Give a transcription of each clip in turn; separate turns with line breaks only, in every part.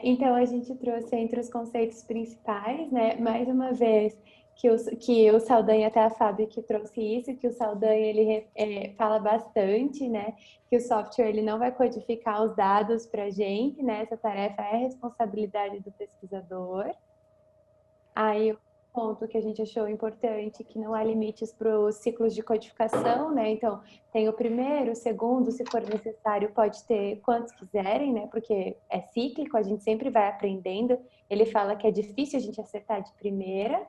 Então, a gente trouxe entre os conceitos principais, né? Mais uma vez, que o Saldanha, até a Fábio que trouxe isso, que o Saldanha ele fala bastante, né? Que o software ele não vai codificar os dados para a gente, né? Essa tarefa é responsabilidade do pesquisador. Aí, o ponto que a gente achou importante, que não há limites para os ciclos de codificação, né? Então, tem o primeiro, o segundo, se for necessário, pode ter quantos quiserem, né? Porque é cíclico, a gente sempre vai aprendendo. Ele fala que é difícil a gente acertar de primeira.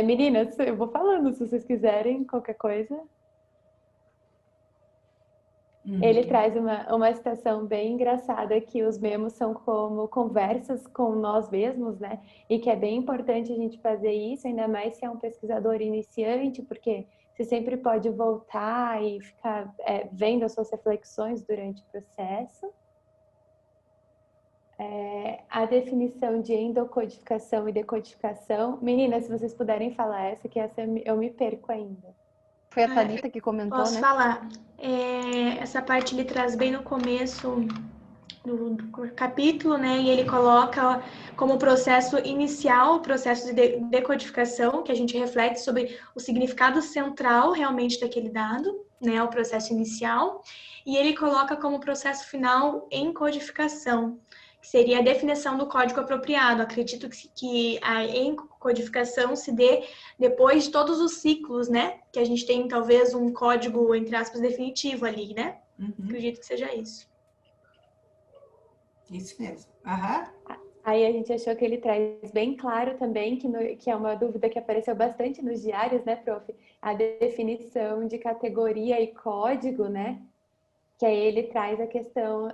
Meninas, eu vou falando se vocês quiserem qualquer coisa. Ele traz uma citação bem engraçada que os memos são como conversas com nós mesmos, né? E que é bem importante a gente fazer isso, ainda mais se é um pesquisador iniciante, porque você sempre pode voltar e ficar vendo as suas reflexões durante o processo. A definição de endocodificação e decodificação. Meninas, se vocês puderem falar essa, que essa eu me perco ainda.
Foi a Thalita que comentou,
Posso
né?
falar. Essa parte ele traz bem no começo do capítulo, né? E ele coloca como processo inicial, o processo de decodificação, que a gente reflete sobre o significado central realmente daquele dado, né? O processo inicial. E ele coloca como processo final encodificação, que seria a definição do código apropriado. Acredito que a encodificação se dê depois de todos os ciclos, né? Que a gente tem talvez um código, entre aspas, definitivo ali, né? Acredito que seja isso.
Isso mesmo. Aham.
Aí a gente achou que ele traz bem claro também, que é uma dúvida que apareceu bastante nos diários, né, prof? A definição de categoria e código, né? Que aí ele traz a questão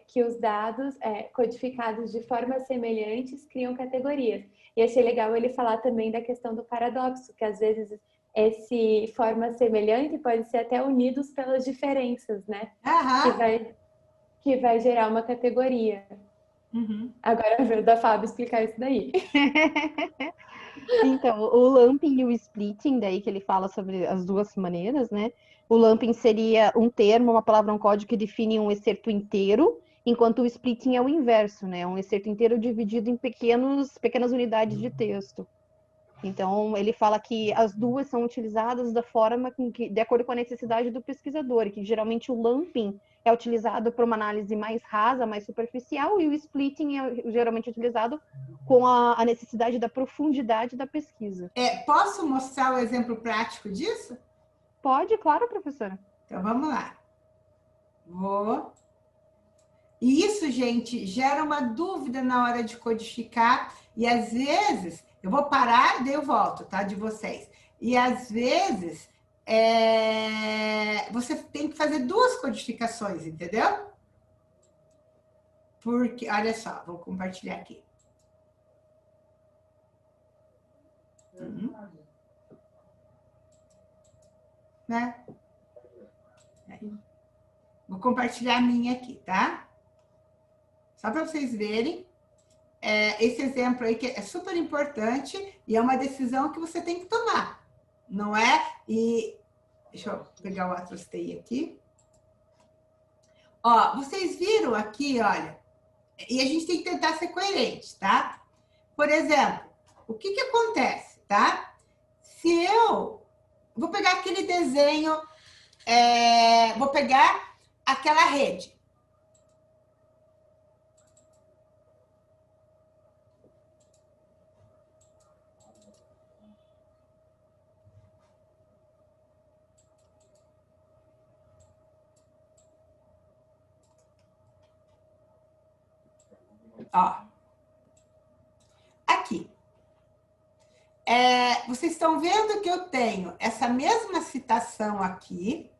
que os dados codificados de formas semelhantes criam categorias. E achei legal ele falar também da questão do paradoxo, que às vezes esse forma semelhante pode ser até unidos pelas diferenças, né? Que vai gerar uma categoria. Agora é da Fábio explicar isso daí.
Então, o lumping e o splitting, daí que ele fala sobre as duas maneiras, né? O lumping seria um termo, uma palavra, um código que define um excerto inteiro, enquanto o splitting é o inverso, né? Um excerto inteiro dividido em pequenas unidades de texto. Então, ele fala que as duas são utilizadas da forma de acordo com a necessidade do pesquisador, que geralmente o lumping é utilizado para uma análise mais rasa, mais superficial, e o splitting é geralmente utilizado com a necessidade da profundidade da pesquisa.
Posso mostrar o exemplo prático disso?
Pode, claro, professora.
Então, vamos lá. E isso, gente, gera uma dúvida na hora de codificar, e às vezes, eu vou parar e daí eu volto, tá, de vocês. E às vezes, você tem que fazer duas codificações, entendeu? Porque, olha só, vou compartilhar aqui. Né? Vou compartilhar a minha aqui, tá? Só para vocês verem esse exemplo aí que é super importante e é uma decisão que você tem que tomar, não é? E deixa eu pegar o Atrostei aqui. Ó, vocês viram aqui, olha, e a gente tem que tentar ser coerente, tá? Por exemplo, o que acontece, tá? Se eu vou pegar aquele desenho, vou pegar aquela rede. Ó, aqui. Vocês estão vendo que eu tenho essa mesma citação aqui.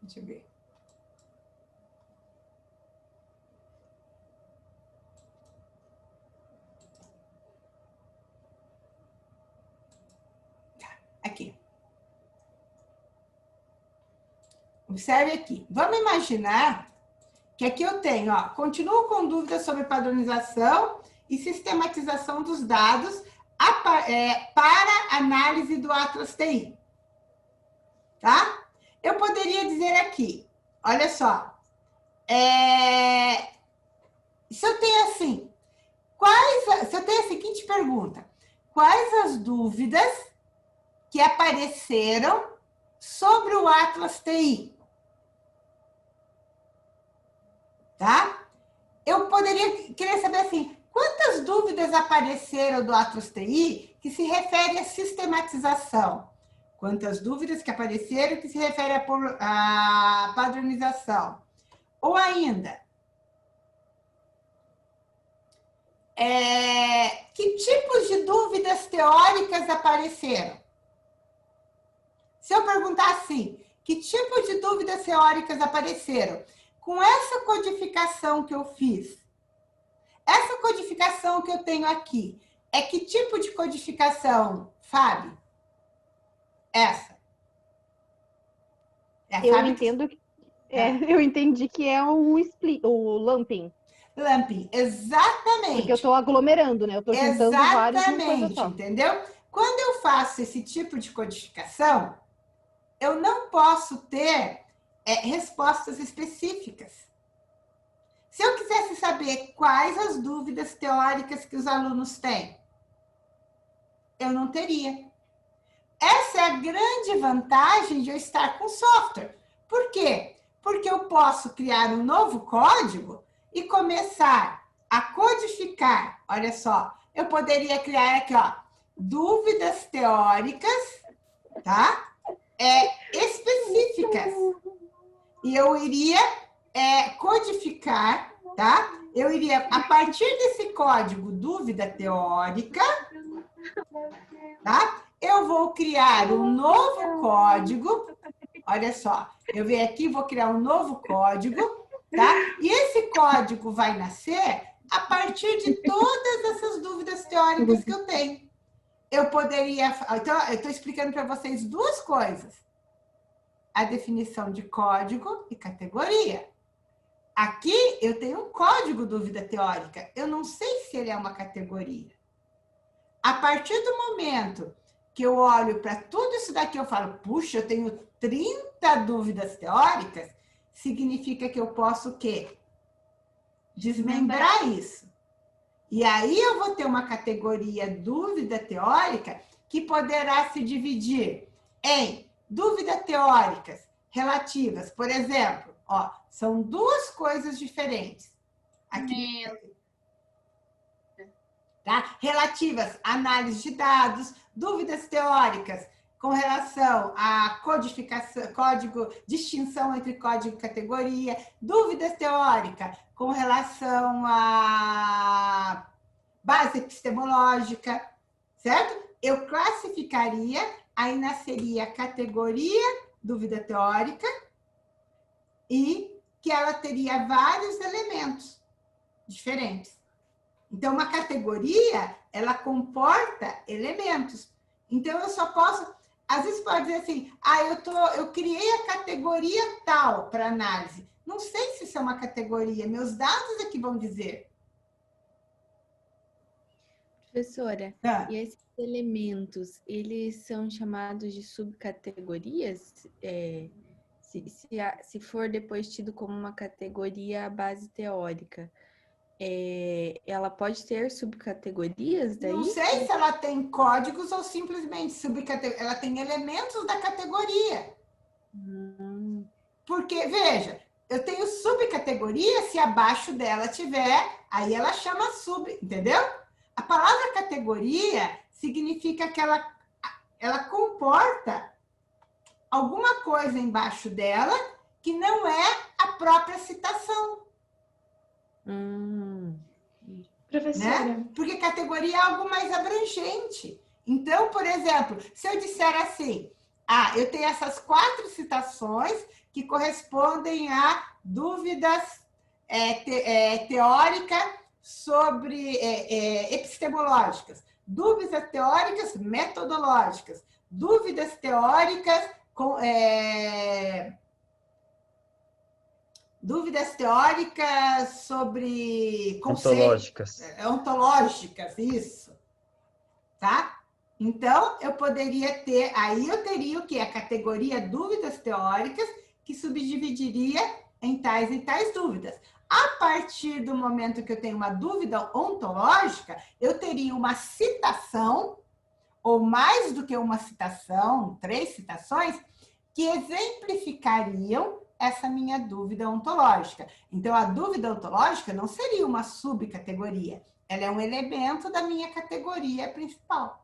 Deixa eu ver. Aqui. Observe aqui. Vamos imaginar que aqui eu tenho, ó, continuo com dúvidas sobre padronização e sistematização dos dados para análise do Atlas TI. tá? Eu poderia dizer aqui, olha só, se eu tenho assim, se eu tenho a seguinte pergunta, quais as dúvidas que apareceram sobre o Atlas TI? Tá? Eu poderia querer saber assim, quantas dúvidas apareceram do Atlas TI que se refere à sistematização? Quantas dúvidas que apareceram que se refere à padronização? Ou ainda, que tipos de dúvidas teóricas apareceram? Se eu perguntar assim, que tipo de dúvidas teóricas apareceram? Com essa codificação que eu fiz, essa codificação que eu tenho aqui, é que tipo de codificação, Fábio? Essa.
Eu entendi que é o lumping.
Lumping, exatamente.
Porque eu estou aglomerando, né? Eu estou juntando vários numa coisa só.
Entendeu? Quando eu faço esse tipo de codificação, eu não posso ter respostas específicas. Se eu quisesse saber quais as dúvidas teóricas que os alunos têm, eu não teria. Essa é a grande vantagem de eu estar com software. Por quê? Porque eu posso criar um novo código e começar a codificar. Olha só, eu poderia criar aqui, ó, dúvidas teóricas, tá? Específicas. E eu iria codificar, tá? Eu iria, a partir desse código dúvida teórica, tá? Eu vou criar um novo código. Olha só, eu venho aqui, vou criar um novo código, tá? E esse código vai nascer a partir de todas essas dúvidas teóricas que eu tenho. Eu poderia... Então, eu estou explicando para vocês duas coisas. A definição de código e categoria. Aqui, eu tenho um código dúvida teórica. Eu não sei se ele é uma categoria. A partir do momento que eu olho para tudo isso daqui, eu falo, puxa, eu tenho 30 dúvidas teóricas, significa que eu posso o quê? Desmembrar isso. E aí eu vou ter uma categoria dúvida teórica que poderá se dividir em dúvidas teóricas relativas, por exemplo, ó, são duas coisas diferentes. Aqui, tá? Relativas à análise de dados, dúvidas teóricas com relação à codificação, código, distinção entre código e categoria, dúvidas teóricas com relação à base epistemológica, certo? Eu classificaria, aí nasceria a categoria dúvida teórica e que ela teria vários elementos diferentes. Então, uma categoria, ela comporta elementos. Então, eu só posso... Às vezes pode dizer assim, eu criei a categoria tal para análise. Não sei se isso é uma categoria, meus dados é que vão dizer.
Professora, e esses elementos, eles são chamados de subcategorias? Se for depois tido como uma categoria a base teórica, ela pode ter subcategorias daí?
Não sei se ela tem códigos ou simplesmente subcategorias. Ela tem elementos da categoria. Porque, veja, eu tenho subcategoria, se abaixo dela tiver, aí ela chama sub, entendeu? A palavra categoria significa que ela comporta alguma coisa embaixo dela que não é a própria citação.
Professora.
Né? Porque categoria é algo mais abrangente. Então, por exemplo, se eu disser assim, eu tenho essas 4 citações que correspondem a dúvidas teóricas sobre epistemológicas, dúvidas teóricas metodológicas, dúvidas teóricas dúvidas teóricas sobre conceitos.
Ontológicas.
Ontológicas, isso. Tá? Então, eu poderia ter, aí eu teria o quê? A categoria dúvidas teóricas, que subdividiria em tais e tais dúvidas. A partir do momento que eu tenho uma dúvida ontológica, eu teria uma citação, ou mais do que uma citação, 3 citações, que exemplificariam essa minha dúvida ontológica. Então, a dúvida ontológica não seria uma subcategoria, ela é um elemento da minha categoria principal.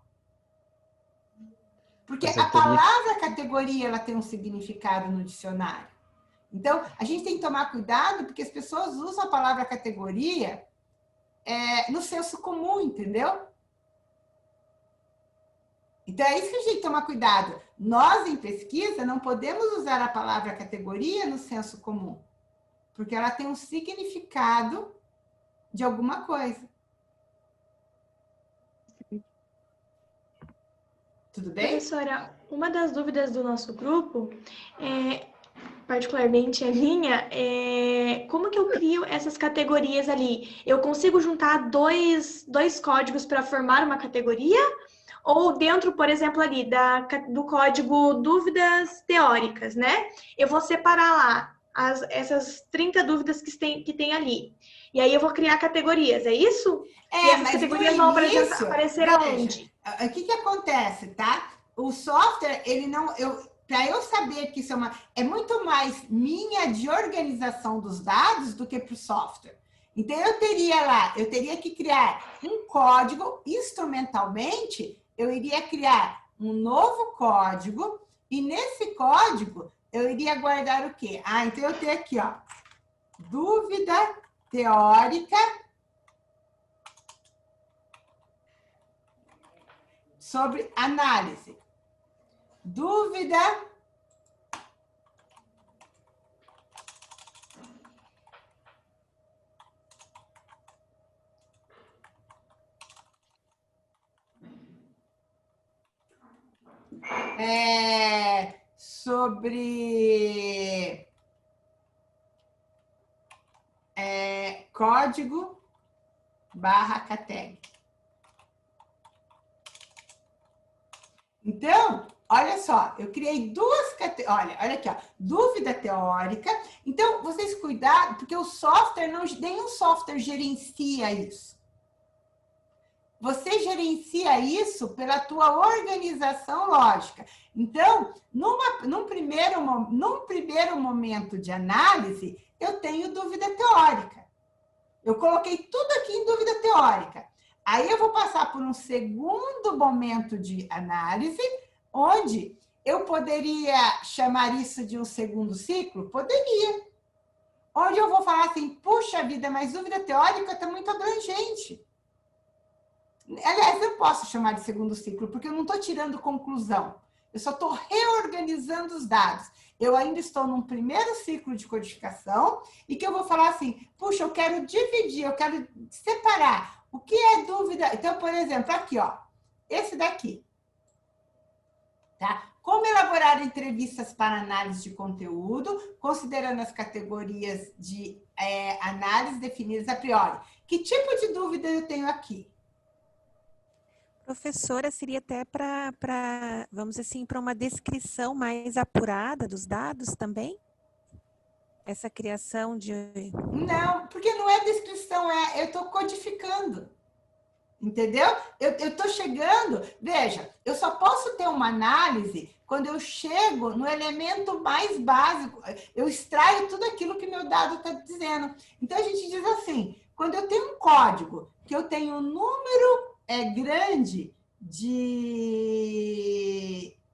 Porque a palavra categoria, ela tem um significado no dicionário. Então, a gente tem que tomar cuidado, porque as pessoas usam a palavra categoria no senso comum, entendeu? Então, é isso que a gente tem que tomar cuidado. Nós, em pesquisa, não podemos usar a palavra categoria no senso comum, porque ela tem um significado de alguma coisa. Tudo bem?
Professora, uma das dúvidas do nosso grupo, particularmente a minha, é como que eu crio essas categorias ali? Eu consigo juntar dois códigos para formar uma categoria? Ou dentro, por exemplo, ali do código dúvidas teóricas, né? Eu vou separar lá essas 30 dúvidas que tem ali. E aí eu vou criar categorias, é isso? E essas categorias vão aparecer aonde?
O que acontece, tá? O software, ele não... Para eu saber que isso é muito mais minha de organização dos dados do que para o software. Então, eu teria que criar um código instrumentalmente, eu iria criar um novo código, e nesse código, eu iria guardar o quê? Então eu tenho aqui, ó, dúvida teórica sobre análise. Dúvida sobre código /categ. Então, olha só, eu criei 2 categorias. Olha aqui, ó, dúvida teórica. Então, vocês cuidado, porque o software, nenhum software gerencia isso. Você gerencia isso pela tua organização lógica. Então, num primeiro momento de análise, eu tenho dúvida teórica. Eu coloquei tudo aqui em dúvida teórica. Aí eu vou passar por um segundo momento de análise, onde eu poderia chamar isso de um segundo ciclo? Poderia. Onde eu vou falar assim, puxa vida, mas dúvida teórica está muito abrangente. Aliás, eu posso chamar de segundo ciclo, porque eu não estou tirando conclusão. Eu só estou reorganizando os dados. Eu ainda estou num primeiro ciclo de codificação e que eu vou falar assim, puxa, eu quero dividir, eu quero separar. O que é dúvida? Então, por exemplo, aqui, ó, esse daqui. Tá? Como elaborar entrevistas para análise de conteúdo, considerando as categorias de análise definidas a priori. Que tipo de dúvida eu tenho aqui?
Professora, seria até vamos dizer assim, para uma descrição mais apurada dos dados também? Essa criação de...
Não, porque não é descrição, eu estou codificando. Entendeu? Eu estou chegando... Veja, eu só posso ter uma análise quando eu chego no elemento mais básico. Eu extraio tudo aquilo que meu dado está dizendo. Então, a gente diz assim, quando eu tenho um código, que eu tenho um número grande de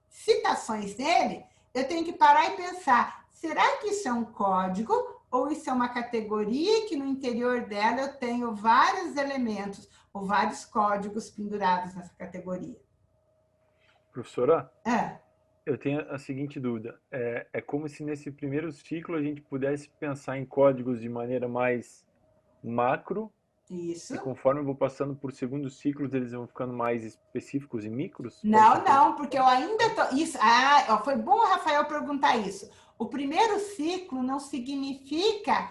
citações dele, eu tenho que parar e pensar, será que isso é um código ou isso é uma categoria que no interior dela eu tenho vários elementos ou vários códigos pendurados nessa categoria?
Professora, eu tenho a seguinte dúvida. É como se nesse primeiro ciclo a gente pudesse pensar em códigos de maneira mais macro.
Isso.
E conforme eu vou passando por segundos ciclos, eles vão ficando mais específicos e micros?
Não, porque eu ainda tô... Isso, foi bom o Rafael perguntar isso. O primeiro ciclo não significa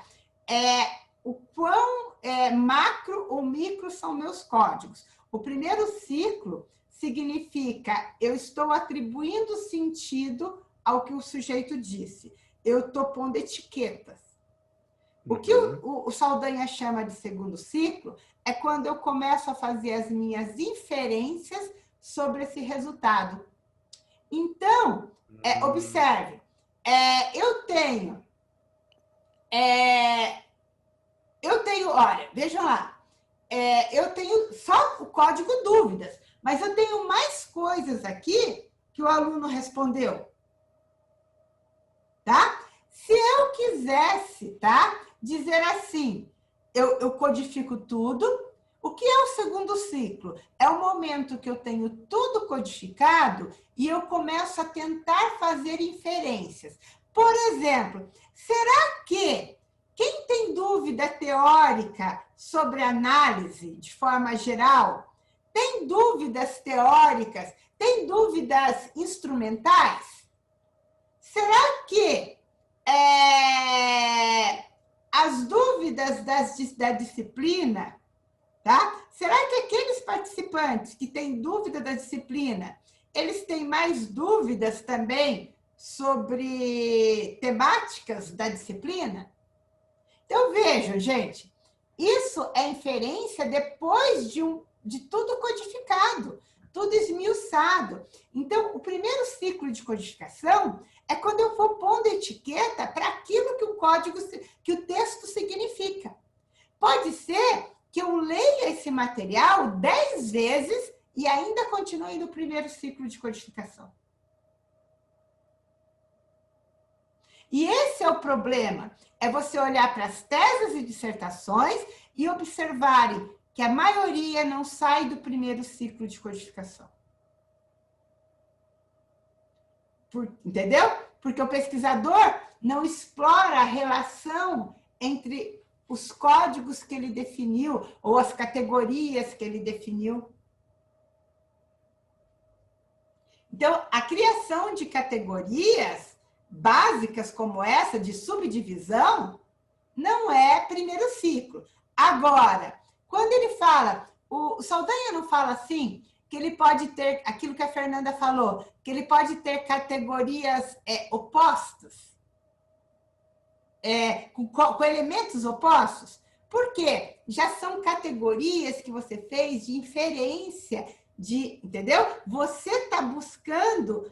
o quão macro ou micro são meus códigos. O primeiro ciclo significa eu estou atribuindo sentido ao que o sujeito disse. Eu estou pondo etiquetas. O que o Saldanha chama de segundo ciclo é quando eu começo a fazer as minhas inferências sobre esse resultado. Então, observe, olha, vejam lá, eu tenho só o código dúvidas, mas eu tenho mais coisas aqui que o aluno respondeu, tá? Se eu quisesse, tá, dizer assim, eu codifico tudo. O que é o segundo ciclo? É o momento que eu tenho tudo codificado e eu começo a tentar fazer inferências. Por exemplo, será que quem tem dúvida teórica sobre análise de forma geral, tem dúvidas teóricas, tem dúvidas instrumentais? Será que as dúvidas da disciplina, tá? Será que aqueles participantes que têm dúvida da disciplina, eles têm mais dúvidas também sobre temáticas da disciplina? Então, vejam, gente, isso é inferência depois de tudo codificado, tudo esmiuçado. Então, o primeiro ciclo de codificação é quando eu vou pondo etiqueta para aquilo que o código, que o texto significa. Pode ser que eu leia esse material 10 vezes e ainda continue no primeiro ciclo de codificação. E esse é o problema, é você olhar para as teses e dissertações e observarem que a maioria não sai do primeiro ciclo de codificação. Entendeu? Porque o pesquisador não explora a relação entre os códigos que ele definiu ou as categorias que ele definiu. Então, a criação de categorias básicas como essa, de subdivisão, não é primeiro ciclo. Agora, quando ele fala, o Saldanha não fala assim, que ele pode ter, aquilo que a Fernanda falou, que ele pode ter categorias opostas, com elementos opostos? Por quê? Já são categorias que você fez de inferência, entendeu? Você está buscando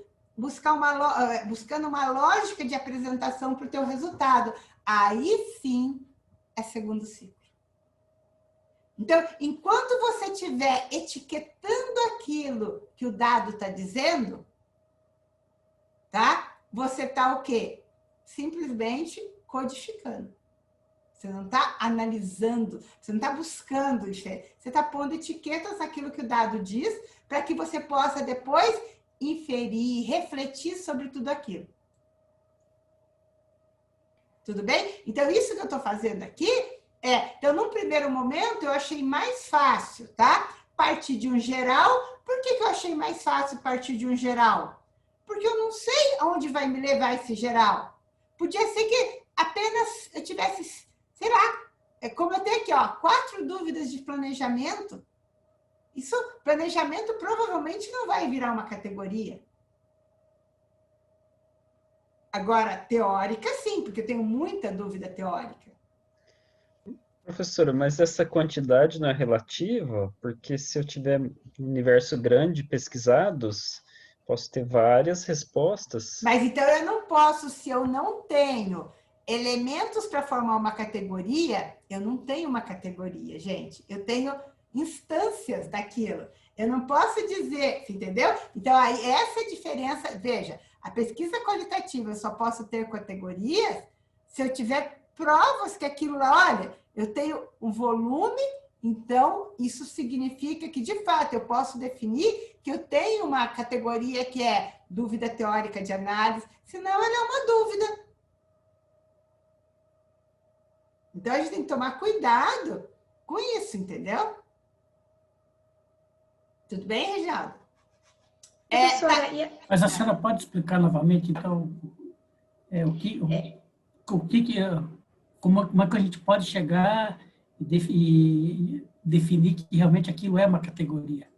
uma lógica de apresentação para o teu resultado. Aí sim é segundo ciclo. Então, enquanto você estiver etiquetando aquilo que o dado está dizendo, tá? Você está o quê? Simplesmente codificando. Você não está analisando, você não está buscando, você está pondo etiquetas naquilo que o dado diz, para que você possa depois inferir, refletir sobre tudo aquilo. Tudo bem? Então, isso que eu estou fazendo aqui então, num primeiro momento, eu achei mais fácil, tá? Partir de um geral. Por que eu achei mais fácil partir de um geral? Porque eu não sei aonde vai me levar esse geral. Podia ser que apenas eu tivesse, sei lá, como eu tenho aqui, ó, 4 dúvidas de planejamento. Isso, planejamento provavelmente não vai virar uma categoria. Agora, teórica, sim, porque eu tenho muita dúvida teórica.
Professora, mas essa quantidade não é relativa? Porque se eu tiver um universo grande de pesquisados, posso ter várias respostas.
Mas então eu não posso, se eu não tenho elementos para formar uma categoria, eu não tenho uma categoria, gente. Eu tenho instâncias daquilo. Eu não posso dizer, entendeu? Então, aí, essa é a diferença. Veja, a pesquisa qualitativa, eu só posso ter categorias se eu tiver provas que aquilo lá, olha, eu tenho um volume, então isso significa que, de fato, eu posso definir que eu tenho uma categoria que é dúvida teórica de análise, senão ela é uma dúvida. Então, a gente tem que tomar cuidado com isso, entendeu? Tudo bem, Reginaldo?
Mas a senhora pode explicar novamente, então, como é que a gente pode chegar e definir que realmente aquilo é uma categoria?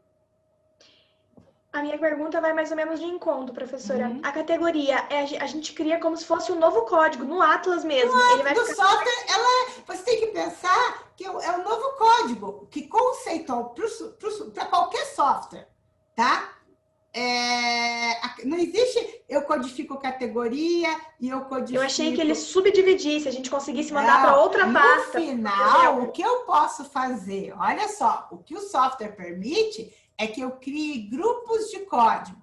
A minha pergunta vai mais ou menos de encontro, professora. A categoria, a gente cria como se fosse um novo código, no Atlas mesmo.
Ele vai ficar... software, você tem que pensar que é um novo código, que conceitual para qualquer software, tá? Não existe, eu codifico categoria e eu codifico...
Eu achei que ele subdividisse, a gente conseguisse mandar para outra pasta.
No final, o que eu posso fazer? Olha só, o que o software permite é que eu crie grupos de código.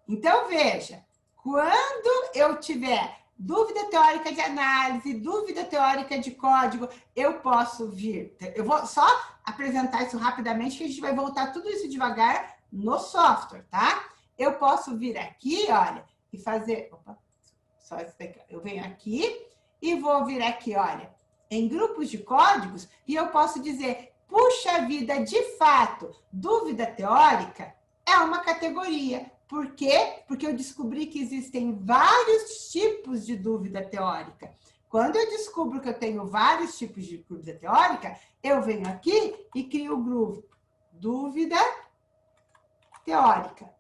Então, veja, quando eu tiver dúvida teórica de análise, dúvida teórica de código, eu posso vir... Eu vou só apresentar isso rapidamente, que a gente vai voltar tudo isso devagar no software, tá? Eu posso vir aqui, olha, e fazer... Opa, só isso daqui. Eu venho aqui e vou vir aqui, olha, em grupos de códigos, e eu posso dizer, puxa vida, de fato, dúvida teórica é uma categoria. Por quê? Porque eu descobri que existem vários tipos de dúvida teórica. Quando eu descubro que eu tenho vários tipos de dúvida teórica, eu venho aqui e crio o grupo dúvida teórica.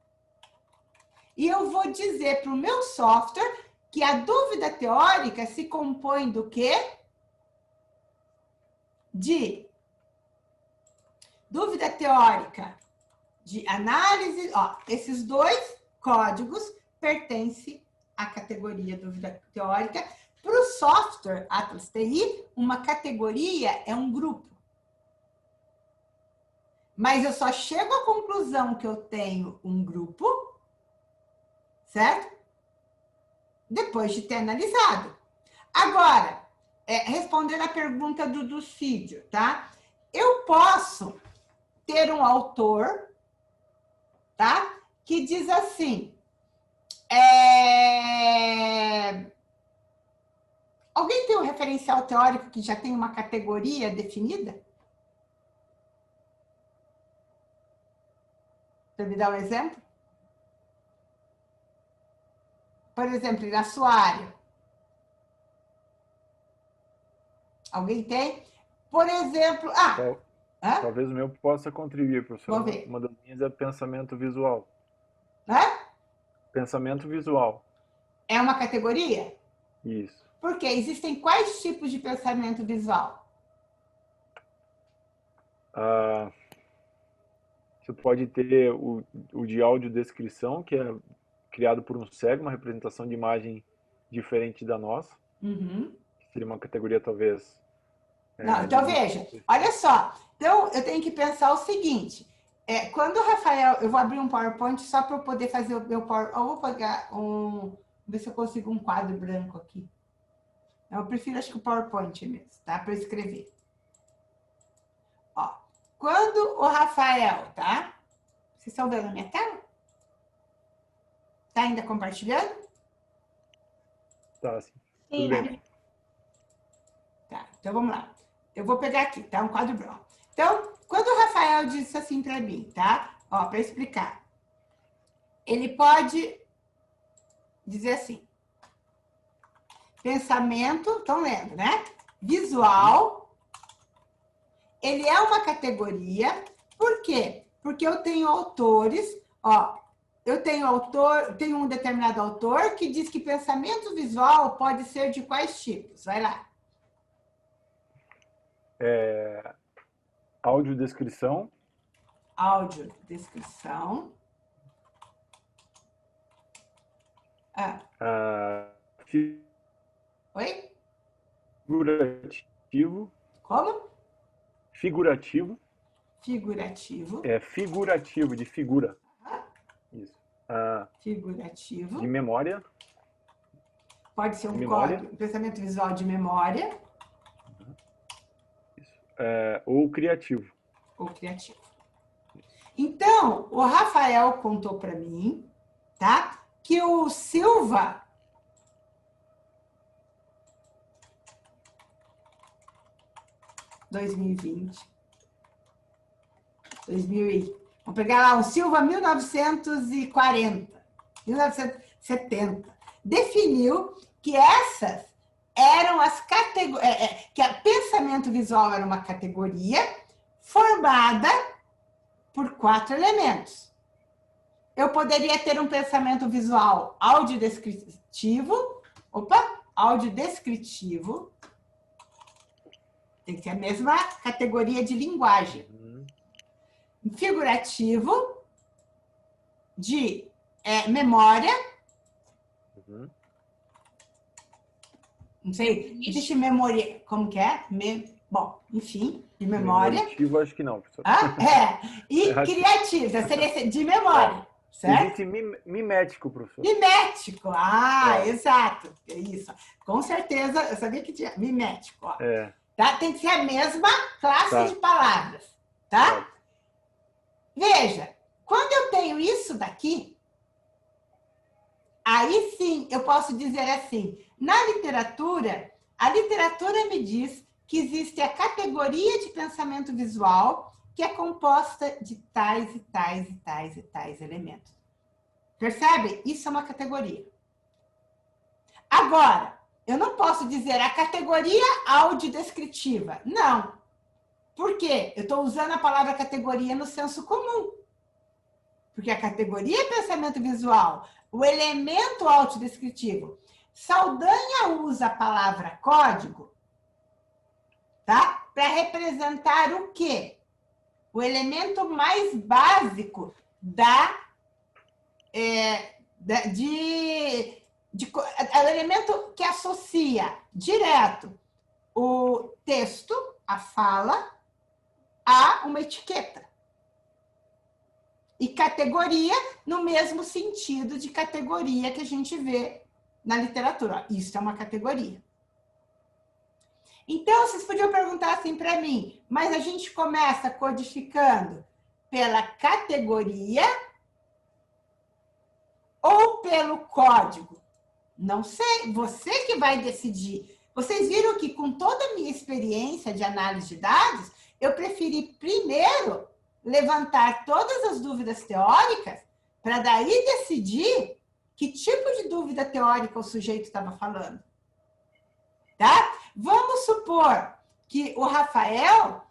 E eu vou dizer para o meu software que a dúvida teórica se compõe do quê? De dúvida teórica de análise, ó, esses dois códigos pertencem à categoria dúvida teórica. Para o software Atlas TI, uma categoria é um grupo. Mas eu só chego à conclusão que eu tenho um grupo, certo? Depois de ter analisado. Agora, respondendo a pergunta do Dulcídio, tá? Eu posso ter um autor, tá? Que diz assim, alguém tem um referencial teórico que já tem uma categoria definida? Você me dá um exemplo? Por exemplo, na sua área. Alguém tem? Por exemplo...
Talvez o meu possa contribuir, professor.
Vou ver.
Uma das minhas é pensamento visual. Pensamento visual.
É uma categoria?
Isso.
Por quê? Existem quais tipos de pensamento visual?
Você pode ter o de audiodescrição, que é criado por um cego, uma representação de imagem diferente da nossa. Seria uma categoria, talvez...
Não, então veja, olha só. Então, eu tenho que pensar o seguinte. Quando o Rafael... Eu vou abrir um PowerPoint só para eu poder fazer o meu PowerPoint. Eu vou pegar ver se eu consigo um quadro branco aqui. Eu prefiro, acho que o PowerPoint mesmo, tá? Para eu escrever. Ó, quando o Rafael, tá? Vocês estão vendo a minha tela? Tá ainda compartilhando?
Tá, sim. Tudo bem.
Tá, então vamos lá. Eu vou pegar aqui, tá? Um quadro branco. Então, quando o Rafael disse assim para mim, tá? Ó, para explicar. Ele pode dizer assim. Pensamento, estão lendo, né? Visual. Ele é uma categoria. Por quê? Porque eu tenho autores, ó. Eu tenho um determinado autor que diz que pensamento visual pode ser de quais tipos? Vai lá.
Audiodescrição.
Audiodescrição. Oi?
Figurativo.
Como?
Figurativo.
Figurativo.
Figurativo, de figura. Isso.
Figurativo.
De memória.
Pode ser um código, pensamento visual de memória.
Isso. Ou criativo.
Ou criativo. Então, o Rafael contou para mim, tá? Que o Silva... 2020. Vamos pegar lá o Silva 1940, 1970. Definiu que essas eram as categorias, que o pensamento visual era uma categoria formada por 4 elementos. eu poderia ter um pensamento visual audiodescritivo. Opa! Audiodescritivo. Tem que ser a mesma categoria de linguagem. Figurativo, de memória. Não sei, existe memória, como que é? Bom, enfim, de memória.
Memorativo, acho que não, professor.
E criativo, seria de memória, certo?
Existe mimético, professor.
Mimético, exato, é isso. Com certeza, eu sabia que tinha mimético, ó. Tá? Tem que ser a mesma classe de palavras, tá? Veja, quando eu tenho isso daqui, aí sim eu posso dizer assim, na literatura, a literatura me diz que existe a categoria de pensamento visual que é composta de tais e tais e tais e tais elementos. Percebe? Isso é uma categoria. Agora, eu não posso dizer a categoria audiodescritiva. Não. Por quê? Eu estou usando a palavra categoria no senso comum. Porque a categoria é pensamento visual, o elemento autodescritivo. Saldanha usa a palavra código, tá? Para representar o quê? O elemento mais básico é o elemento que associa direto o texto, a fala, a uma etiqueta. E categoria no mesmo sentido de categoria que a gente vê na literatura. Isso é uma categoria. Então, vocês podiam perguntar assim para mim, mas a gente começa codificando pela categoria ou pelo código? Não sei, você que vai decidir. Vocês viram que com toda a minha experiência de análise de dados, eu preferi primeiro levantar todas as dúvidas teóricas para daí decidir que tipo de dúvida teórica o sujeito estava falando. Tá? Vamos supor que o Rafael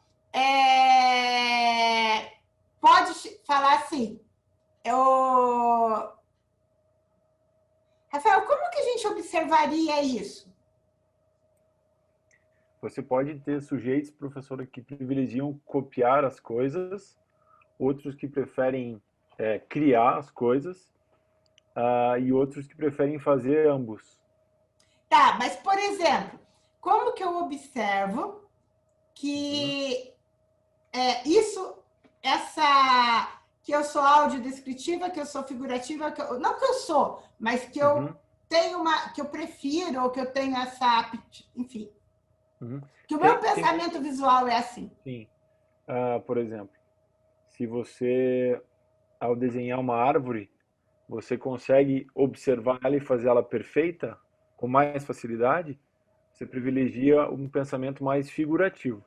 pode falar assim, Rafael, como que a gente observaria isso?
Você pode ter sujeitos, professora, que privilegiam copiar as coisas, outros que preferem criar as coisas, e outros que preferem fazer ambos.
Tá, mas, por exemplo, como que eu observo que que eu sou audiodescritiva, que eu sou figurativa, não que eu sou, mas que eu tenho que eu prefiro, ou que eu tenho essa, enfim, que o meu pensamento visual é assim.
Sim. Por exemplo, se você, ao desenhar uma árvore, você consegue observar ela e fazer ela perfeita com mais facilidade, você privilegia um pensamento mais figurativo.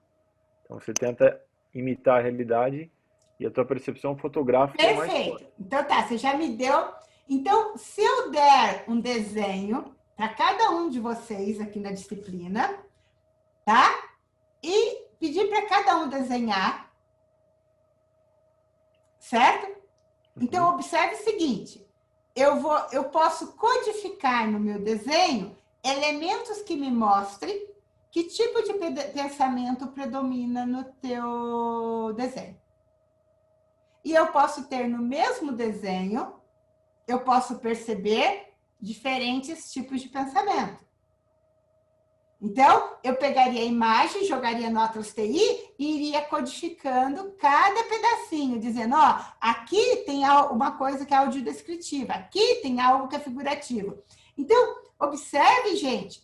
Então, você tenta imitar a realidade e a tua percepção fotográfica é mais forte.
Perfeito. Então, tá, você já me deu. Então, se eu der um desenho para cada um de vocês aqui na disciplina, tá? E pedir para cada um desenhar, certo? Então, observe o seguinte, eu posso codificar no meu desenho elementos que me mostrem que tipo de pensamento predomina no teu desenho. E eu posso ter no mesmo desenho, eu posso perceber diferentes tipos de pensamento. Então, eu pegaria a imagem, jogaria no Atlas TI e iria codificando cada pedacinho, dizendo, ó, aqui tem uma coisa que é audiodescritiva, aqui tem algo que é figurativo. Então, observe, gente,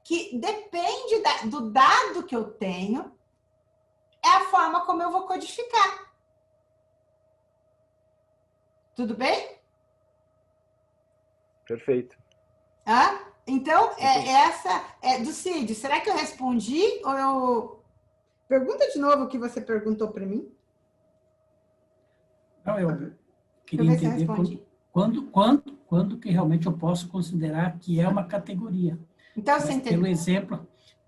que depende do dado que eu tenho, é a forma como eu vou codificar. Tudo bem?
Perfeito.
Então, essa é do Cid. Será que eu respondi? Ou eu... Pergunta de novo o que você perguntou para mim.
Não, eu queria entender quando que realmente eu posso considerar que é uma categoria.
Então, você entendeu?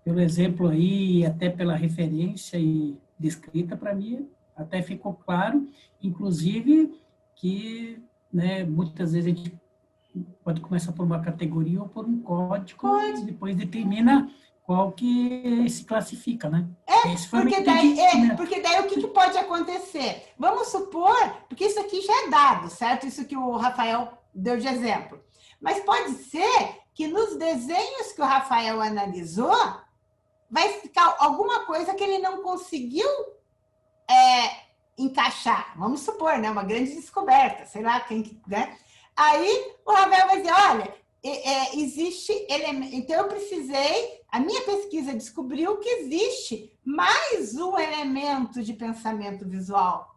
Pelo exemplo aí, até pela referência e descrita, para mim, até ficou claro, inclusive, que, né, muitas vezes a gente pode começar por uma categoria ou por um código, e depois determina qual que se classifica, né? Esse foi
Porque daí o que pode acontecer? Vamos supor, porque isso aqui já é dado, certo? Isso que o Rafael deu de exemplo. Mas pode ser que nos desenhos que o Rafael analisou, vai ficar alguma coisa que ele não conseguiu encaixar. Vamos supor, né? Uma grande descoberta, sei lá quem, né? Aí o Rafael vai dizer, olha, existe elemento. Então eu precisei, a minha pesquisa descobriu que existe mais um elemento de pensamento visual.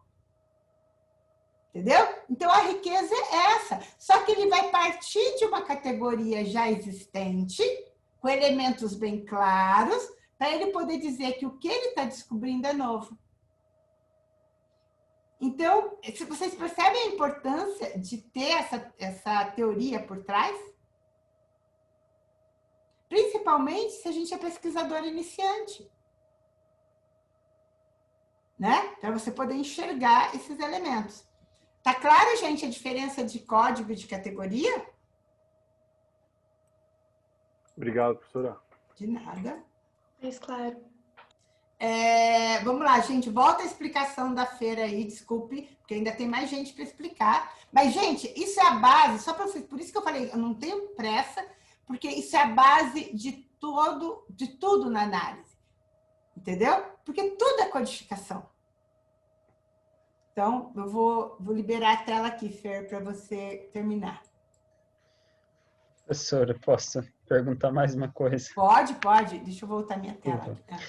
Entendeu? Então a riqueza é essa. Só que ele vai partir de uma categoria já existente, com elementos bem claros, para ele poder dizer que o que ele está descobrindo é novo. Então, se vocês percebem a importância de ter essa teoria por trás? Principalmente se a gente é pesquisador iniciante. Né? Para você poder enxergar esses elementos. Tá claro, gente, a diferença de código e de categoria?
Obrigado, professora.
De nada.
Mais claro.
Vamos lá, gente, volta a explicação da feira aí, desculpe, porque ainda tem mais gente para explicar. Mas, gente, isso é a base, só para vocês, por isso que eu falei, eu não tenho pressa, porque isso é a base de tudo na análise. Entendeu? Porque tudo é codificação. Então, eu vou liberar a tela aqui, Fer, para você terminar.
Professora, posso perguntar mais uma coisa?
Pode. Deixa eu voltar minha tela aqui.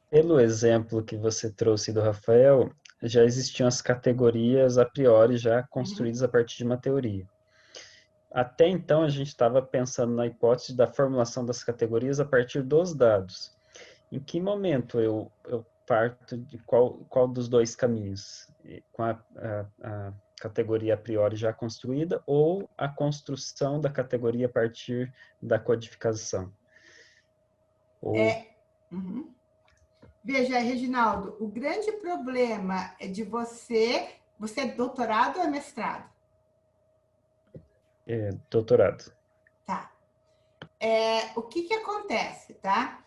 Pelo exemplo que você trouxe do Rafael, já existiam as categorias a priori já construídas a partir de uma teoria. Até então, a gente estava pensando na hipótese da formulação das categorias a partir dos dados. Em que momento eu parto de qual dos dois caminhos? Com a categoria a priori já construída ou a construção da categoria a partir da codificação?
Veja, Reginaldo, o grande problema é de você é doutorado ou é mestrado?
Doutorado.
Tá. O que acontece, tá?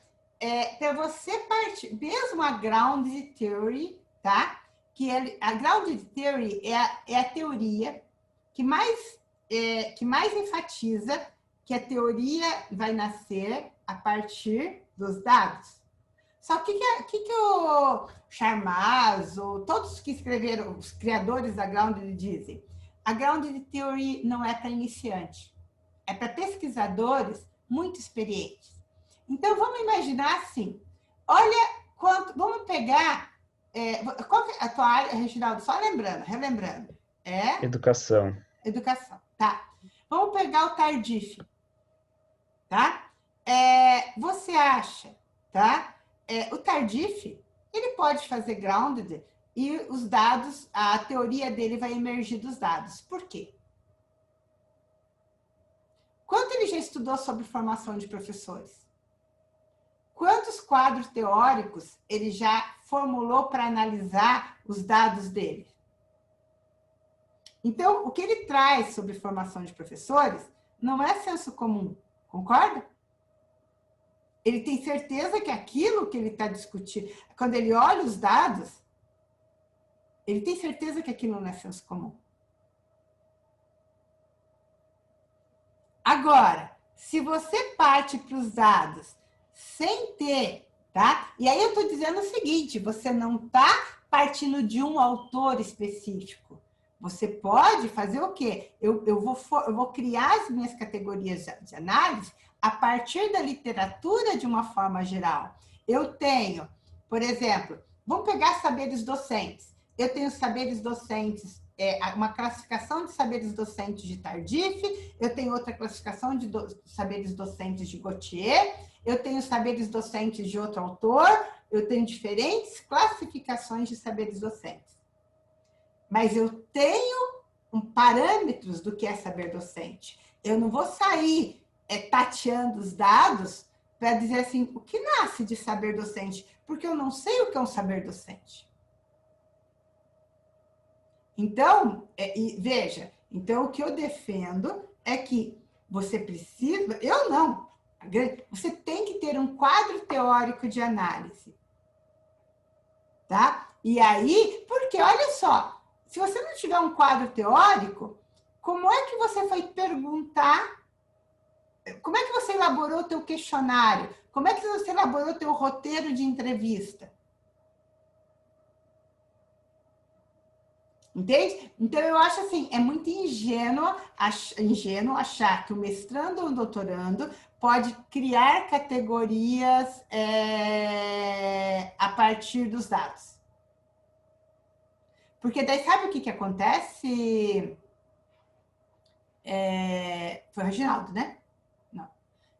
Para você partir, mesmo a Grounded Theory, tá? A Grounded Theory é a teoria que mais enfatiza que a teoria vai nascer a partir dos dados. Só que o Charmazo, todos que escreveram, os criadores da Grounded dizem, a Grounded Theory não é para iniciante, é para pesquisadores muito experientes. Então, vamos imaginar assim, olha vamos pegar, qual que é a tua área, Reginaldo? Só relembrando.
Educação.
Educação, tá. Vamos pegar o Tardif, tá? Você acha, tá? O Tardif, ele pode fazer grounded e os dados, a teoria dele vai emergir dos dados. Por quê? Quanto ele já estudou sobre formação de professores? Quantos quadros teóricos ele já formulou para analisar os dados dele? Então, o que ele traz sobre formação de professores não é senso comum, concorda? Ele tem certeza que aquilo que ele está discutindo, quando ele olha os dados, ele tem certeza que aquilo não é senso comum. Agora, se você parte para os dados sem ter, tá? E aí eu estou dizendo o seguinte, você não está partindo de um autor específico. Você pode fazer o quê? Eu vou criar as minhas categorias de análise a partir da literatura de uma forma geral. Eu tenho, por exemplo, vamos pegar saberes docentes. Eu tenho saberes docentes, uma classificação de saberes docentes de Tardif, eu tenho outra classificação de saberes docentes de Gautier, eu tenho saberes docentes de outro autor, eu tenho diferentes classificações de saberes docentes. Mas eu tenho parâmetros do que é saber docente. Eu não vou sair tateando os dados para dizer assim, o que nasce de saber docente? Porque eu não sei o que é um saber docente. Então, veja, então o que eu defendo é que você precisa, eu não, você tem que ter um quadro teórico de análise, tá? E aí, porque olha só, se você não tiver um quadro teórico, como é que você foi perguntar? Como é que você elaborou o teu questionário? Como é que você elaborou o teu roteiro de entrevista? Entende? Então, eu acho assim, é muito ingênuo achar que o mestrando ou o doutorando pode criar categorias a partir dos dados. Porque daí, sabe o que acontece? Foi o Reginaldo, né? Não.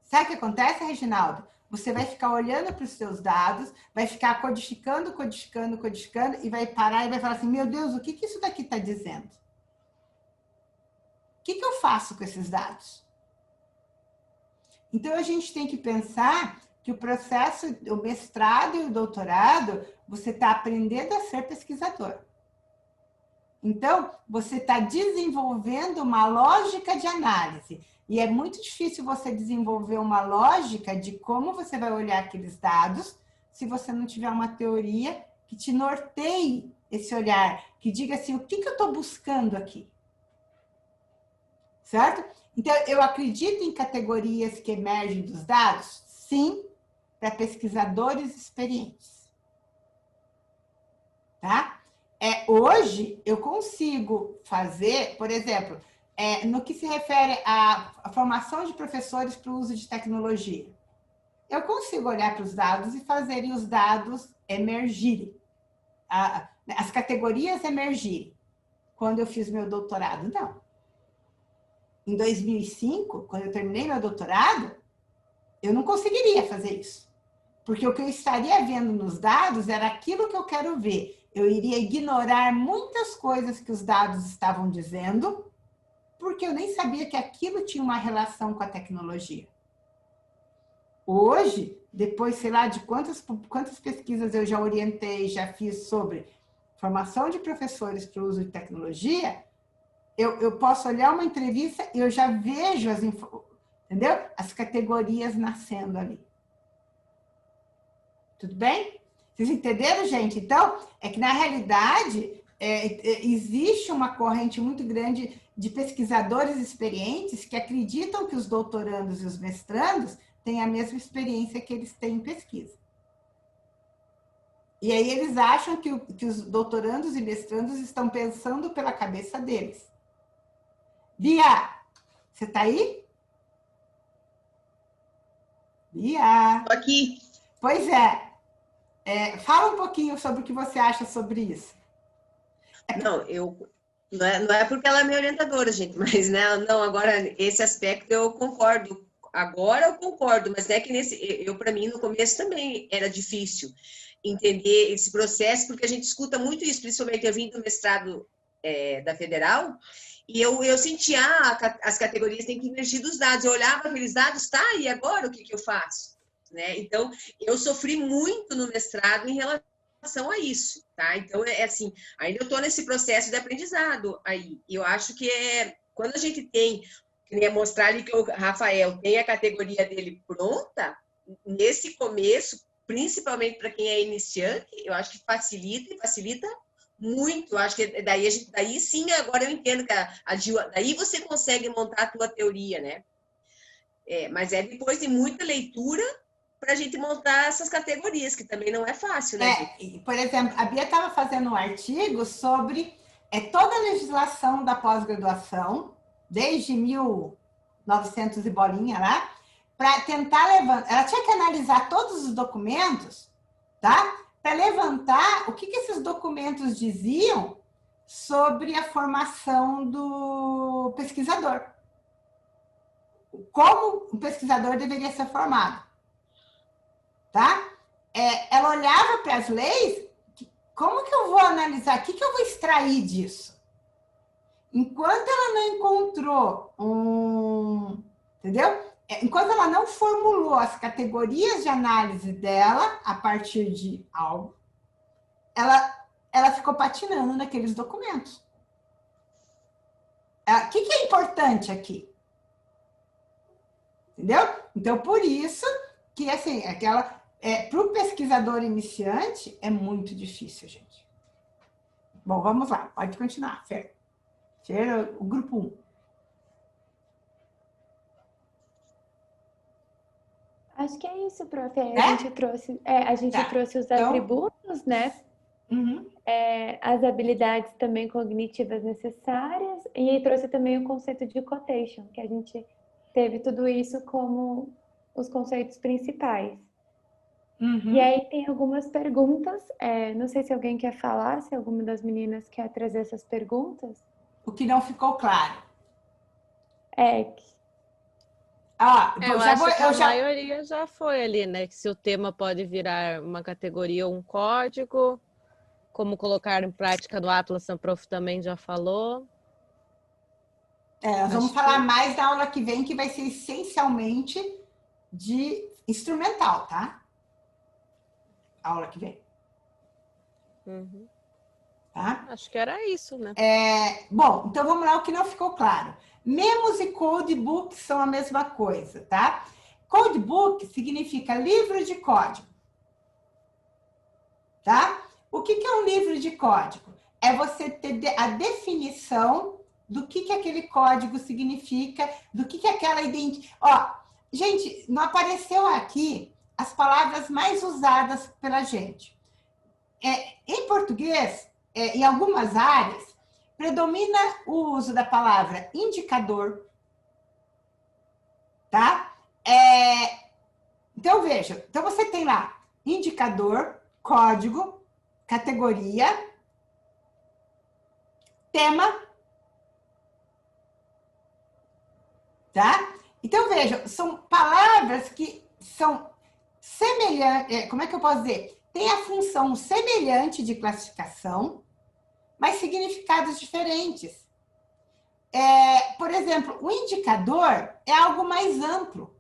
Sabe o que acontece, Reginaldo? Você vai ficar olhando para os seus dados, vai ficar codificando, e vai parar e vai falar assim, meu Deus, o que isso daqui está dizendo? O que eu faço com esses dados? Então, a gente tem que pensar que o processo, o mestrado e o doutorado, você está aprendendo a ser pesquisador. Então, você está desenvolvendo uma lógica de análise. E é muito difícil você desenvolver uma lógica de como você vai olhar aqueles dados se você não tiver uma teoria que te norteie esse olhar, que diga assim, o que eu estou buscando aqui? Certo? Então, eu acredito em categorias que emergem dos dados, sim, para pesquisadores experientes. Tá? Hoje, eu consigo fazer, por exemplo, no que se refere à formação de professores para o uso de tecnologia. Eu consigo olhar para os dados e fazerem os dados emergirem, as categorias emergirem. Quando eu fiz meu doutorado, não. Em 2005, quando eu terminei meu doutorado, eu não conseguiria fazer isso. Porque o que eu estaria vendo nos dados era aquilo que eu quero ver. Eu iria ignorar muitas coisas que os dados estavam dizendo, porque eu nem sabia que aquilo tinha uma relação com a tecnologia. Hoje, depois, sei lá, de quantas pesquisas eu já orientei, já fiz sobre formação de professores para o uso de tecnologia, eu posso olhar uma entrevista e eu já vejo entendeu? As categorias nascendo ali. Tudo bem? Vocês entenderam, gente? Então, é que na realidade existe uma corrente muito grande de pesquisadores experientes que acreditam que os doutorandos e os mestrandos têm a mesma experiência que eles têm em pesquisa. E aí eles acham que os doutorandos e mestrandos estão pensando pela cabeça deles. Bia, você está aí? Bia.
Estou aqui.
Pois fala um pouquinho sobre o que você acha sobre isso.
Não, não é porque ela é minha orientadora, gente, mas né, não, agora esse aspecto eu concordo. Agora eu concordo, mas é que para mim no começo também era difícil entender esse processo, porque a gente escuta muito isso, principalmente eu vim do mestrado da Federal, e eu sentia, as categorias têm que emergir dos dados, eu olhava aqueles dados, tá, e agora o que eu faço? Né? Então, eu sofri muito no mestrado em relação a isso, tá? Então, assim, ainda eu estou nesse processo de aprendizado aí, eu acho que quando a gente tem, queria mostrar ali que o Rafael tem a categoria dele pronta, nesse começo, principalmente para quem é iniciante, eu acho que facilita muito. Eu acho que daí sim, agora eu entendo que daí você consegue montar a tua teoria, né? Mas depois de muita leitura para a gente montar essas categorias, que também não é fácil, né?
Por exemplo, a Bia estava fazendo um artigo sobre toda a legislação da pós-graduação, desde 1900 e bolinha lá, para tentar levantar. Ela tinha que analisar todos os documentos, tá? Para levantar o que esses documentos diziam sobre a formação do pesquisador. Como o pesquisador deveria ser formado, tá? Ela olhava para as leis, como que eu vou analisar? O que eu vou extrair disso? Enquanto ela não encontrou entendeu? Enquanto ela não formulou as categorias de análise dela a partir de algo, ela ficou patinando naqueles documentos. O que é importante aqui? Entendeu? Então, por isso que, assim, para o pesquisador iniciante, é muito difícil, gente. Bom, vamos lá. Pode continuar, Fer. Fer, o grupo 1.
Acho que é isso, prof. A
É?
gente trouxe os
Então,
atributos, né?
Uhum.
As habilidades também cognitivas necessárias, e aí trouxe também o conceito de quotation, que a gente teve tudo isso como os conceitos principais.
Uhum.
E aí tem algumas perguntas, não sei se alguém quer falar, se alguma das meninas quer trazer essas perguntas.
O que não ficou claro.
Eu acho que a maioria já foi ali, né? Que se o tema pode virar uma categoria ou um código, como colocar em prática no Atlas, a prof também já falou.
Nós vamos falar mais na aula que vem, que vai ser essencialmente de instrumental, tá? A aula que vem.
Uhum.
Tá?
Acho que era isso, né?
Bom, então vamos lá o que não ficou claro. Memos e codebook são a mesma coisa, tá? Codebook significa livro de código. Tá? O que é um livro de código? É você ter a definição do que aquele código significa, do que aquela identidade... Ó, gente, não apareceu aqui as palavras mais usadas pela gente. Em português, em algumas áreas, predomina o uso da palavra indicador, tá? Então, veja, então você tem lá indicador, código, categoria, tema, tá? Então, veja, são palavras que são semelhantes, como é que eu posso dizer? Tem a função semelhante de classificação, mas significados diferentes. Por exemplo, o indicador é algo mais amplo.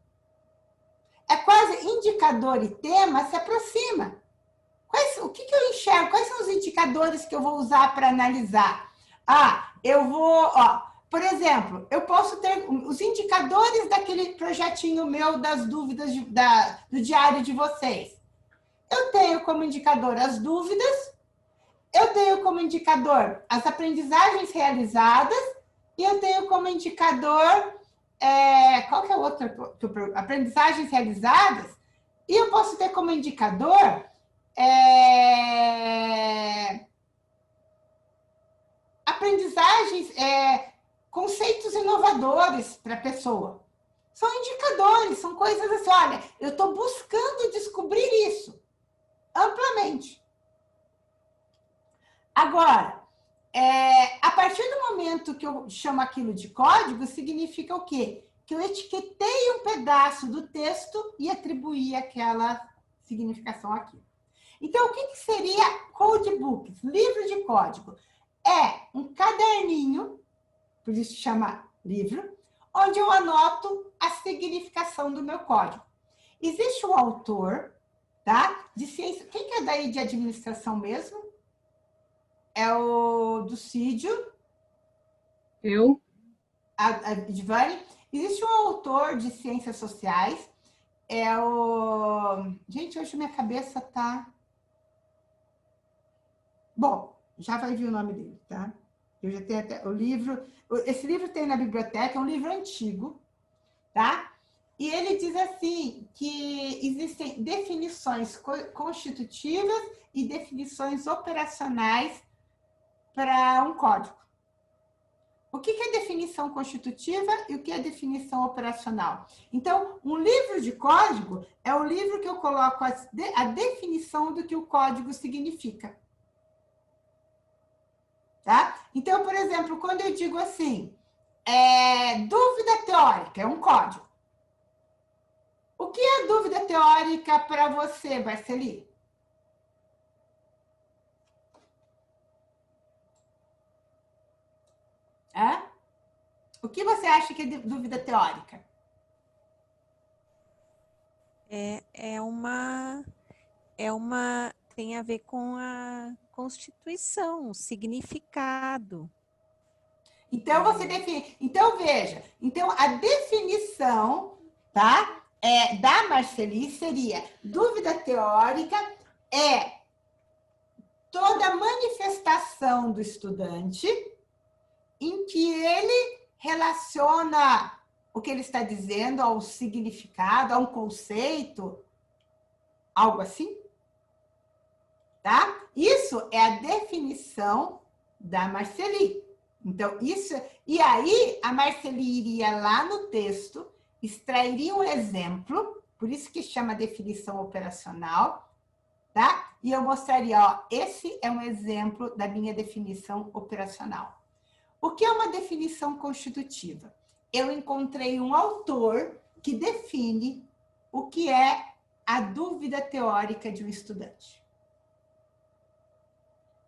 É quase indicador e tema se aproxima. O que eu enxergo? Quais são os indicadores que eu vou usar para analisar? Por exemplo, eu posso ter os indicadores daquele projetinho meu das dúvidas do diário de vocês. Eu tenho como indicador as dúvidas, eu tenho como indicador as aprendizagens realizadas e eu tenho como indicador, qual que é o outro? Aprendizagens realizadas, e eu posso ter como indicador aprendizagens, conceitos inovadores para a pessoa. São indicadores, são coisas assim, olha, eu estou buscando descobrir isso amplamente. Agora, a partir do momento que eu chamo aquilo de código, significa o quê? Que eu etiquetei um pedaço do texto e atribuí aquela significação aqui. Então, o que seria codebooks? Livro de código. É um caderninho, por isso chama livro, onde eu anoto a significação do meu código. Existe um autor, tá? De ciência. Quem que é daí de administração mesmo? É o do Cídio.
Eu.
A Divani. Existe um autor de ciências sociais. Gente, hoje minha cabeça tá... Bom, já vai vir o nome dele, tá? Eu já tenho até o livro... Esse livro tem na biblioteca, é um livro antigo, tá? E ele diz assim, que existem definições constitutivas e definições operacionais para um código. O que é definição constitutiva e o que é definição operacional? Então, um livro de código é o livro que eu coloco a definição do que o código significa. Tá? Então, por exemplo, quando eu digo assim, dúvida teórica, é um código. O que é dúvida teórica para você, Marceli? O que você acha que é dúvida teórica?
Tem a ver com a Constituição, o significado.
Então, você define... Então, veja. Então, a definição, tá? Da Marceli seria: dúvida teórica é toda manifestação do estudante em que ele relaciona o que ele está dizendo ao significado, a um conceito, algo assim, tá? Isso é a definição da Marceli. Então, isso... E aí, a Marceli iria lá no texto, extrairia um exemplo, por isso que chama definição operacional, tá? E eu mostraria, ó, esse é um exemplo da minha definição operacional. O que é uma definição constitutiva? Eu encontrei um autor que define o que é a dúvida teórica de um estudante.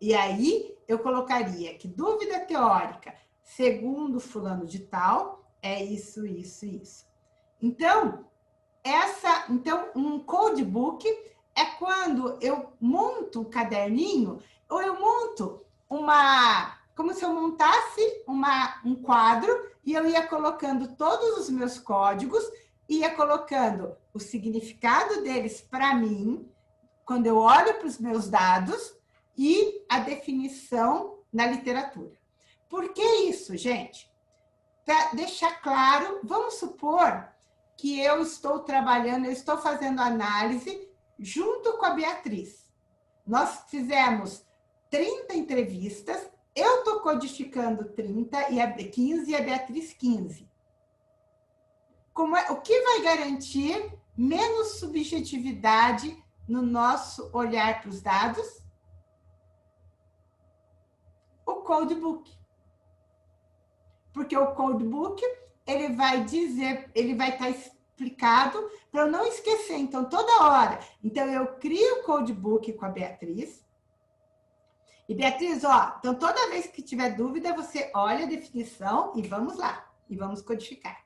E aí, eu colocaria que dúvida teórica, segundo fulano de tal, é isso, isso e isso. Então, um codebook é quando eu monto o caderninho, ou eu monto como se eu montasse um quadro e eu ia colocando todos os meus códigos, ia colocando o significado deles para mim, quando eu olho para os meus dados, e a definição na literatura. Por que isso, gente? Para deixar claro, vamos supor que eu estou trabalhando, eu estou fazendo análise junto com a Beatriz. Nós fizemos 30 entrevistas, eu estou codificando 30, e 15 e a Beatriz 15. O que vai garantir menos subjetividade no nosso olhar para os dados? O codebook. Porque o codebook, ele vai estar explicado para eu não esquecer. Então, toda hora. Então, eu crio o codebook com a Beatriz. E, Beatriz, ó, então toda vez que tiver dúvida, você olha a definição e vamos lá. E vamos codificar.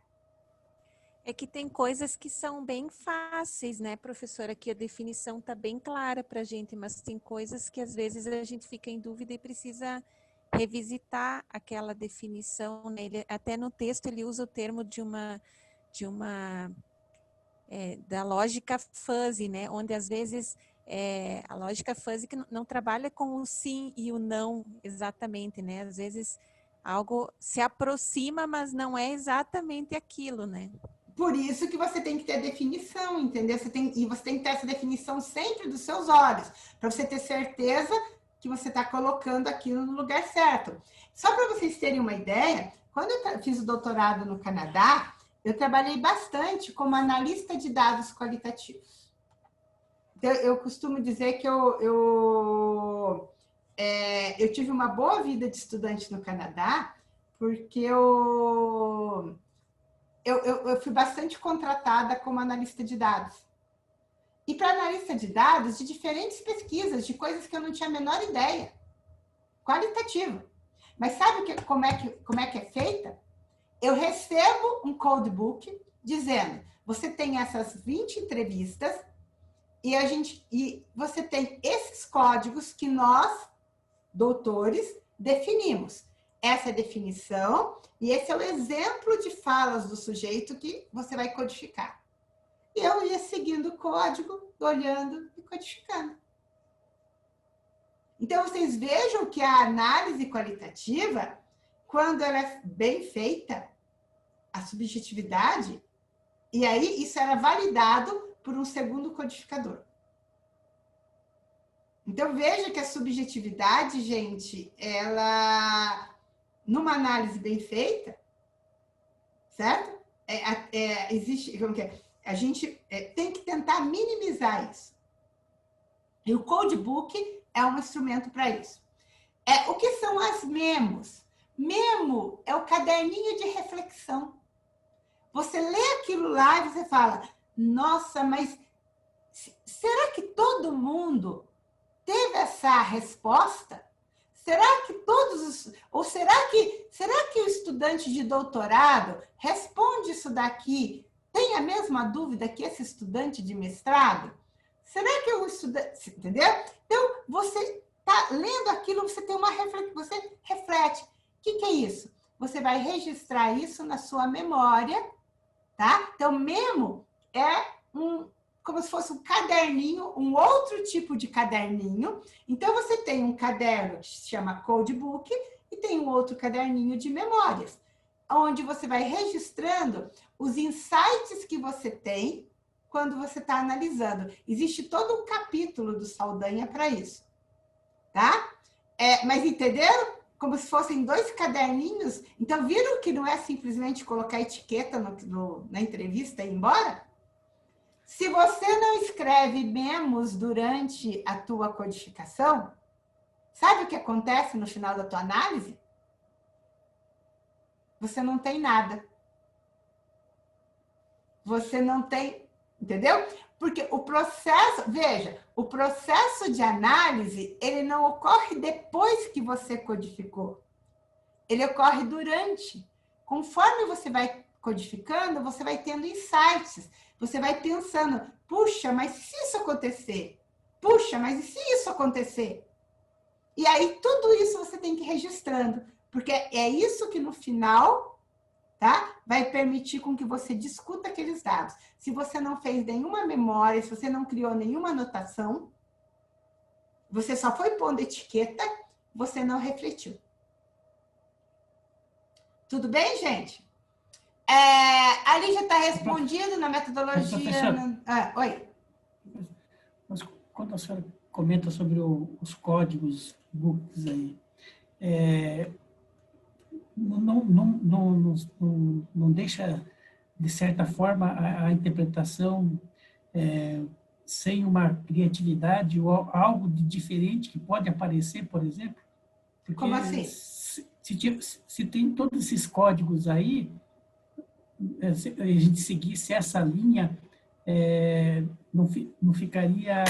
É que tem coisas que são bem fáceis, né, professora? Que a definição está bem clara para a gente, mas tem coisas que às vezes a gente fica em dúvida e precisa revisitar aquela definição, né? Até no texto ele usa o termo da lógica fuzzy, né? Onde às vezes a lógica fuzzy que não trabalha com o sim e o não exatamente, né? Às vezes algo se aproxima, mas não é exatamente aquilo, né?
Por isso que você tem que ter a definição, entendeu? Você tem que ter essa definição sempre dos seus olhos, para você ter certeza que você está colocando aquilo no lugar certo. Só para vocês terem uma ideia, quando eu fiz o doutorado no Canadá, eu trabalhei bastante como analista de dados qualitativos. Então, eu costumo dizer que eu tive uma boa vida de estudante no Canadá, porque eu fui bastante contratada como analista de dados. E para analista de dados, de diferentes pesquisas, de coisas que eu não tinha a menor ideia. Qualitativa. Mas sabe como é que é feita? Eu recebo um codebook dizendo, você tem essas 20 entrevistas e você tem esses códigos que nós, doutores, definimos. Essa é a definição e esse é o exemplo de falas do sujeito que você vai codificar. E eu ia seguindo o código, olhando e codificando. Então, vocês vejam que a análise qualitativa, quando ela é bem feita, a subjetividade, e aí isso era validado por um segundo codificador. Então, veja que a subjetividade, gente, ela, numa análise bem feita, certo? Existe, como que é? A gente tem que tentar minimizar isso. E o codebook é um instrumento para isso. O que são as memos? Memo é o caderninho de reflexão. Você lê aquilo lá e você fala, nossa, mas será que todo mundo teve essa resposta? Será que será que o estudante de doutorado responde isso daqui? Tem a mesma dúvida que esse estudante de mestrado? Será que o estudante... Entendeu? Então, você está lendo aquilo, você tem você reflete. O que é isso? você vai registrar isso na sua memória, tá? Então, memo é como se fosse um caderninho, um outro tipo de caderninho. Então, você tem um caderno que se chama Codebook e tem um outro caderninho de memórias, onde você vai registrando os insights que você tem quando você está analisando. Existe todo um capítulo do Saldanha para isso, tá? Mas entenderam? Como se fossem 2 caderninhos. Então, viram que não é simplesmente colocar etiqueta na entrevista e ir embora? Se você não escreve memos durante a tua codificação, sabe o que acontece no final da tua análise? Você não tem nada. Você não tem, entendeu? Porque o processo, veja, o processo de análise, ele não ocorre depois que você codificou. Ele ocorre durante. Conforme você vai codificando, você vai tendo insights. Você vai pensando, puxa, mas e se isso acontecer? Puxa, mas e se isso acontecer? E aí, tudo isso você tem que ir registrando, porque é isso que no final, tá? Vai permitir com que você discuta aqueles dados. Se você não fez nenhuma memória, se você não criou nenhuma anotação, você só foi pondo etiqueta, você não refletiu. Tudo bem, gente? Ali já está respondido na metodologia. Oi.
Mas quando a senhora comenta sobre os códigos books aí, não deixa, de certa forma, a interpretação sem uma criatividade ou algo de diferente que pode aparecer, por exemplo? Porque
como assim?
Se tem todos esses códigos aí, se a gente seguisse essa linha, não ficaria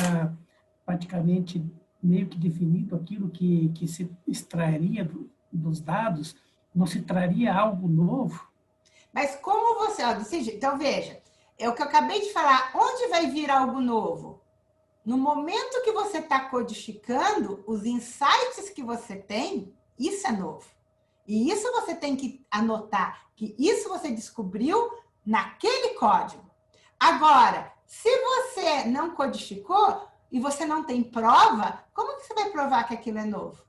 praticamente meio que definido aquilo que se extrairia dos dados, não se traria algo novo?
Mas como você... Então, veja, é o que eu acabei de falar. Onde vai vir algo novo? No momento que você está codificando, os insights que você tem, isso é novo. E isso você tem que anotar, que isso você descobriu naquele código. Agora, se você não codificou e você não tem prova, como que você vai provar que aquilo é novo?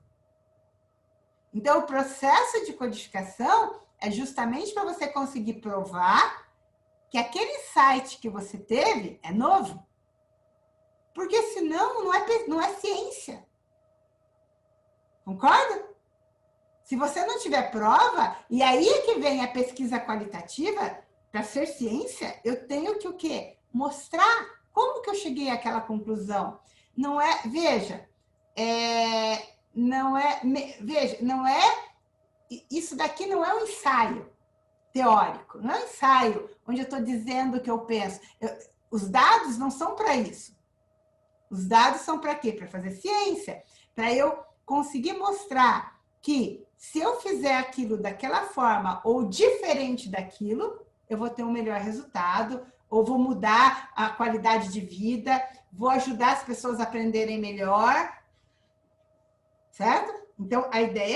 Então, o processo de codificação é justamente para você conseguir provar que aquele site que você teve é novo. Porque senão não é ciência. Concorda? Se você não tiver prova, e aí é que vem a pesquisa qualitativa, para ser ciência, eu tenho que o quê? Mostrar como que eu cheguei àquela conclusão. Não é, veja, isso daqui não é um ensaio teórico, não é um ensaio onde eu estou dizendo o que eu penso. Os dados não são para isso. Os dados são para quê? Para fazer ciência, para eu conseguir mostrar que se eu fizer aquilo daquela forma ou diferente daquilo, eu vou ter um melhor resultado, ou vou mudar a qualidade de vida, vou ajudar as pessoas a aprenderem melhor, certo? Então, a ideia é